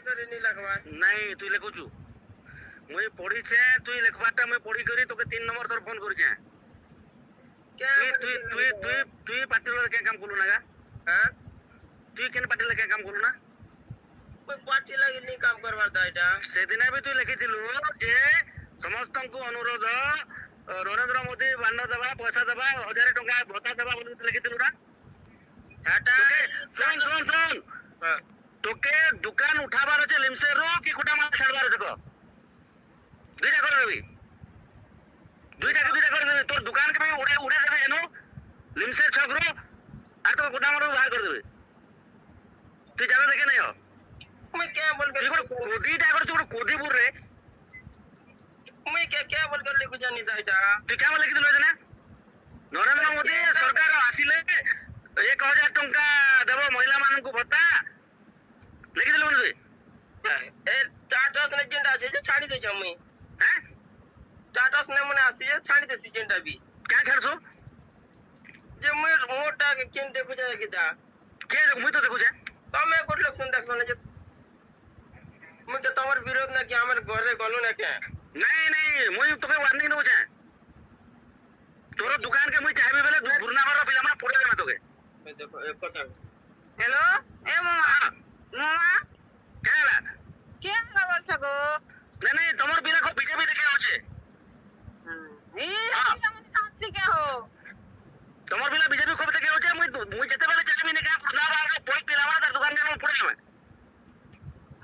करे नहीं लगवा नहीं तू लिखुछु मुई पढ़ी छे तू लिखबाटा मुई पढ़ी करी तोके 3 नंबर तोर फोन करू छे क्या तू पार्टी वाला क्या काम करू नागा हां तू केन पार्टी वाला क्या काम करू ना कोई पार्टी लगी नहीं काम करवा दा एटा से दिन भी तू लिखिथिलु जे समस्त को अनुरोध नरेंद्र मोदी बांड दबा पैसा दबा 1000 टका भत्ता दबा बोली लिखिथिलु ना छाटा सुन सुन सुन हां तोके दुकान उठाबार छे लिमसे रो कि खुटा माल छाड़बार छे को दुईटा कर देबी दुईटा कर देबी तोर दुकान के भी उड़े देबे एनो लिमसे छकरो आ तो खुटा मारो बाहर कर देबे तू ज्यादा देखे नहीं हो मैं क्या बोल कर कोदी टाइगर तू कोदीपुर रे मैं क्या बोल कर लिखु जानी था एटा तू क्या बोल लिखि दिलो जना नरेंद्र मोदी सरकार आसिले 1000 टंका देबो महिला मानन को भत्ता लिखि दिलो तू ए टाटस ने जेंडा छे जे छाड़ी दे छ मैं हैं टाटस ने मने आसी जे छाड़ी दे जेंडा भी क्या छाड़सो जे मैं मोटा के केन देखु जाय किदा के मुई तो देखु छे तमे गोट लोग सुन देख सुने जे मैं के तमर विरोध ना कि हमर घर रे गलो ना के नहीं मुई तोके वार्निंग न हो छे तोर दुकान के मुई चाहबे बेले बुरना मारो पिला हमरा पड़े ना तोके मैं देखो एक कथा हेलो ए मामा मामा केला के ना बोल सको नहीं तमर बिना को बीजेपी देखे हो छे ई हमने साक्षी के हो तमर बिना बीजेपी को देखे हो छे मुई जते बेले चाहबे ने का बुरना मारो पोई पिला मारो दुकान के पड़े में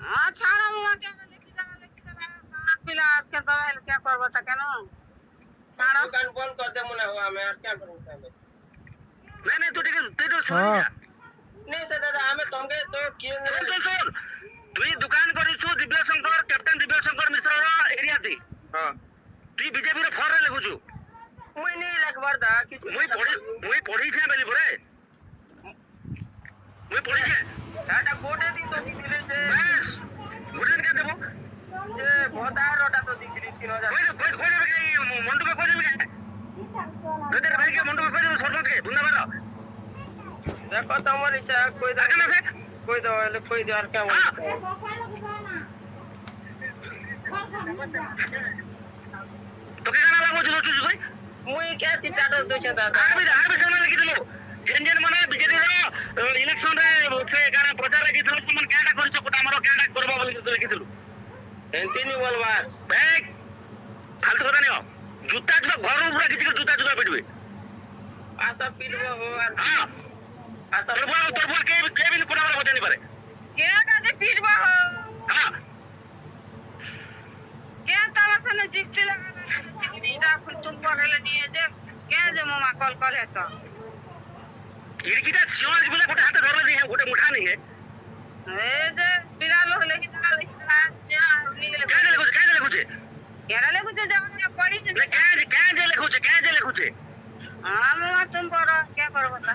अच्छा ना मामा के लिखि जला पिला के पहल क्या करबो त केनो सारा दुकान बंद कर दे मने हुआ मैं क्या करूं ताले नहीं तू ठीक तू तो सुन जा नहीं से दादा हमें तुमके तो केंद्र सुन तू दुकान करिछु दिव्य शंकर कैप्टन दिव्य शंकर मिश्र एरिया थी हां तू बीजेपी रे फॉर रे लिखुछु मुई नहीं लगबार दा कि मुई पढ़ी छे बेली परे मुई पढ़ी छे दादा गोटे दिन तो दिले जे बस गोटे दिन का देबो जे बहुत रोटा तो दिखली 3000 कोई देबे मंडू के कोई देबे तेरे भाई के मंडू के कोई देबे सरपंच के बुंदा मारो देखो तमर इच्छा कोई दा कोई दो और क्या तो के गाना लागो जो कोई मुई क्या ती टाटस दो छ दादा आर भी समय लिखि दिलो जेन माने बीजेपी रो इलेक्शन रे से गाना प्रचार लिखि दिलो मन केटा करिछ कोटा मारो केटा करबा बोली लिखि दिलो एंती नहीं बोलबार बैग फालतू কথা নিও জুতা ঘর উপরে কিছু জুতা পিটবে आशा पीटबो हो और हां आशा তোর কে বিল কোটা মারা বজানি পারে के गाने पीटबो हो हां के तमसा ने जिक्ति लगा नीडा फुल तुम करले नहीं जे के जे मामा कॉल है तो इड़कीटा सियोज बिला कोटा हाथ धरले नहीं है गोटे मुठा नहीं है ए जे बिला लोग लेके दा जे निकले क्या ले कुछ केरा ले कुछ जब के पड़ी से क्या ले कुछ हां मामा तुम करो क्या करो बता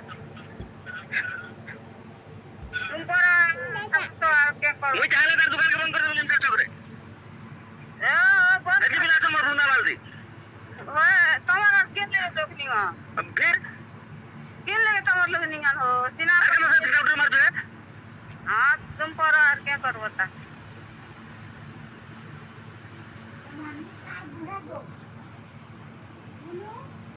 तुम करो तो और क्या करो मुई चाहले तार दुकान के बंद कर दे लिमका चौक रे ए बंद देखि बिला तुम रुना मार दी ओए तुम्हारा के ले रोकनी हो फिर के ले तुम्हारा लोग निकाल हो सिना अगर मैं डिस्काउंट मार दे हां तुम करो और क्या करो बता